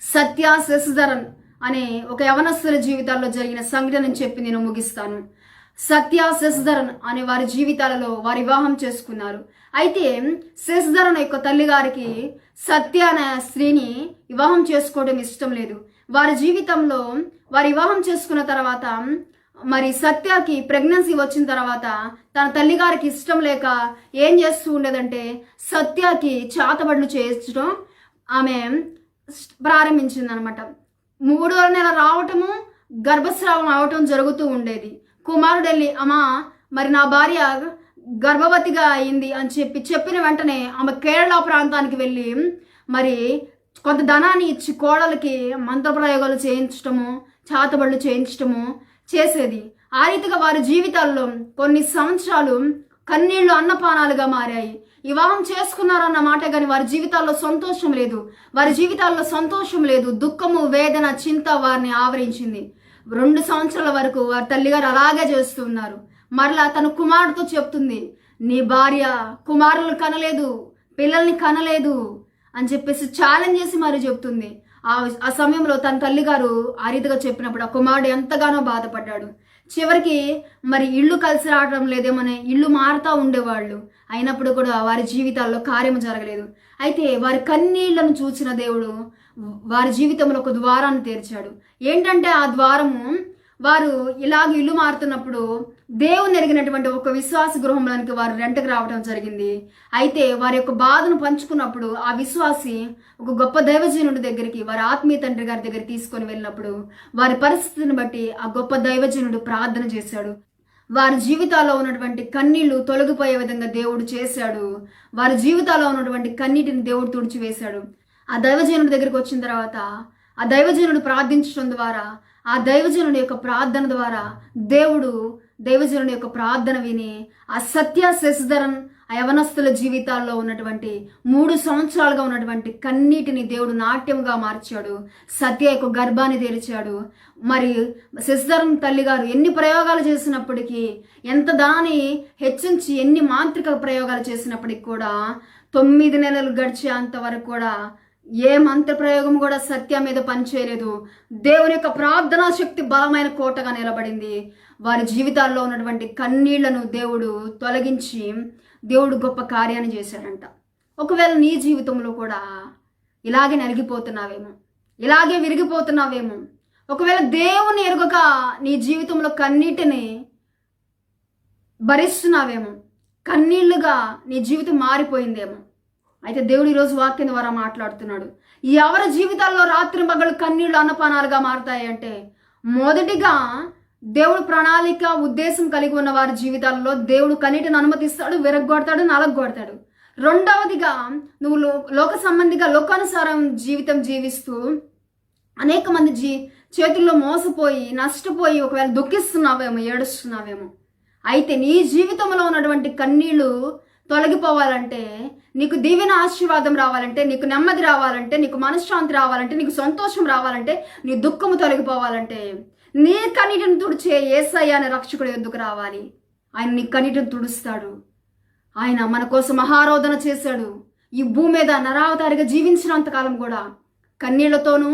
సత్య శశిధరన్ అనే ఒక యవనస్తుల జీవితాల్లో జరిగిన సంఘటనని చెప్పి నేను ముగిస్తాను. సత్య శశిధరన్ అనే వారి జీవితాలలో వారి వివాహం చేసుకున్నారు. అయితే శశిధరన్ యొక్క తల్లి గారికి సత్య అనే స్త్రీని వివాహం చేసుకోవడం ఇష్టం లేదు. వారి జీవితంలో వారి వివాహం చేసుకున్న తర్వాత మరి సత్యకి ప్రెగ్నెన్సీ వచ్చిన తర్వాత తన తల్లి గారికి ఇష్టం లేక ఏం చేస్తూ ఉండేదంటే సత్యకి చేతబడులు చేయించడం ఆమె ప్రారంభించింది అనమాట. 3వ నెల రావటము, గర్భస్రావం అవటం జరుగుతూ ఉండేది. కుమారుడు వెళ్ళి అమ్మా మరి నా భార్య గర్భవతిగా అయింది అని చెప్పిన వెంటనే ఆమె కేరళ ప్రాంతానికి వెళ్ళి మరి కొంత ధనాన్ని ఇచ్చి కోడలికి మంత్రప్రయోగాలు చేయించటము, చేతబడులు చేయించటము చేసేది. ఆ రీతిగా వారి జీవితాల్లో కొన్ని సంవత్సరాలు కన్నీళ్లు అన్నపానాలుగా మారాయి. వివాహం చేసుకున్నారన్న మాట కానీ వారి జీవితాల్లో సంతోషం లేదు. వారి జీవితాల్లో సంతోషం లేదు, దుఃఖము, వేదన, చింత వారిని ఆవరించింది. 2 సంవత్సరాల వరకు వారి తల్లిగారు అలాగే చేస్తున్నారు. మరలా తన కుమారుడితో చెప్తుంది, నీ భార్య కుమారులు కనలేదు, పిల్లల్ని కనలేదు అని చెప్పేసి ఛాలెంజ్ చేసి మరి చెప్తుంది. ఆ సమయంలో తన తల్లిగారు ఆ రీతిగా చెప్పినప్పుడు ఆ కుమారుడు ఎంతగానో బాధపడ్డాడు. చివరికి మరి ఇల్లు కలిసి రావడం లేదేమని ఇల్లు మారుతూ ఉండేవాళ్ళు. అయినప్పుడు కూడా వారి జీవితాల్లో కార్యం జరగలేదు. అయితే వారి కన్నీళ్లను చూసిన దేవుడు వారి జీవితంలో ఒక ద్వారాన్ని తెరిచాడు. ఏంటంటే ఆ ద్వారము వారు ఇలాగ ఇల్లు మారుతున్నప్పుడు దేవుని ఎరిగినటువంటి ఒక విశ్వాస గృహంలోనికి వారు రెంట్కి రావడం జరిగింది. అయితే వారి యొక్క బాధను పంచుకున్నప్పుడు ఆ విశ్వాసి ఒక గొప్ప దైవజనుడి దగ్గరికి, వారి ఆత్మీయ తండ్రి గారి దగ్గర తీసుకొని వెళ్ళినప్పుడు వారి పరిస్థితిని బట్టి ఆ గొప్ప దైవజనుడు ప్రార్థన చేశాడు. వారి జీవితాల్లో ఉన్నటువంటి కన్నీళ్లు తొలగిపోయే విధంగా దేవుడు చేశాడు. వారి జీవితాల్లో ఉన్నటువంటి కన్నీటిని దేవుడు తుడిచివేశాడు. ఆ దైవజనుడి దగ్గరికి వచ్చిన తర్వాత ఆ దైవజనుడు ప్రార్థించడం ద్వారా, ఆ దైవజనుడి యొక్క ప్రార్థన ద్వారా దేవుడు దైవజనుడి యొక్క ప్రార్థన విని ఆ సత్య శశిధరన్ ఆ యవనస్తుల జీవితాల్లో ఉన్నటువంటి 3 సంవత్సరాలుగా ఉన్నటువంటి కన్నీటిని దేవుడు నాట్యంగా మార్చాడు. సత్య యొక్క గర్భాన్ని తెరిచాడు. మరి శశిధరన్ తల్లిగారు ఎన్ని ప్రయోగాలు చేసినప్పటికీ, ఎంత దాన్ని హెచ్చించి ఎన్ని మాంత్రిక ప్రయోగాలు చేసినప్పటికీ కూడా 9 నెలలు గడిచేంత వరకు కూడా ఏ మంత్ర ప్రయోగం కూడా సత్య మీద పనిచేయలేదు. దేవుని యొక్క ప్రార్థనా శక్తి బలమైన కోటగా నిలబడింది. వారి జీవితాల్లో ఉన్నటువంటి కన్నీళ్లను దేవుడు తొలగించి దేవుడు గొప్ప కార్యాన్ని చేశాడంట. ఒకవేళ నీ జీవితంలో కూడా ఇలాగే నలిగిపోతున్నావేమో, ఇలాగే విరిగిపోతున్నావేమో, ఒకవేళ దేవుని ఎరుగక నీ జీవితంలో కన్నీటిని భరిస్తున్నావేమో, కన్నీళ్లుగా నీ జీవితం మారిపోయిందేమో, అయితే దేవుడు ఈరోజు వాక్యం ద్వారా మాట్లాడుతున్నాడు. ఎవరి జీవితాల్లో రాత్రి మగళ్ళు కన్నీళ్లు అన్నపానాలుగా మారుతాయి అంటే, మొదటిగా దేవుడు ప్రణాళిక ఉద్దేశం కలిగి ఉన్న వారి జీవితాల్లో దేవుడు కన్నీటిని అనుమతిస్తాడు, విరగ్గొడతాడు, నలగొడతాడు. రెండవదిగా నువ్వు లోక సంబంధిగా లోకానుసారం జీవితం జీవిస్తూ అనేక మంది చేతుల్లో మోసపోయి నష్టపోయి ఒకవేళ దుఃఖిస్తున్నావేమో, ఏడుస్తున్నావేమో. అయితే నీ జీవితంలో ఉన్నటువంటి కన్నీళ్లు తొలగిపోవాలంటే, నీకు దీవెన ఆశీర్వాదం రావాలంటే, నీకు నెమ్మది రావాలంటే, నీకు మనశ్శాంతి రావాలంటే, నీకు సంతోషం రావాలంటే, నీ దుఃఖము తొలగిపోవాలంటే, నీ కన్నీటిని తుడిచే యేసయ్య అనే రక్షకుడు ఎందుకు రావాలి. ఆయన నీ కన్నీటిని తుడుస్తాడు. ఆయన మన కోసం మహారోధన చేశాడు. ఈ భూమి మీద నరావతారిగా జీవించినంతకాలం కూడా కన్నీళ్లతోనూ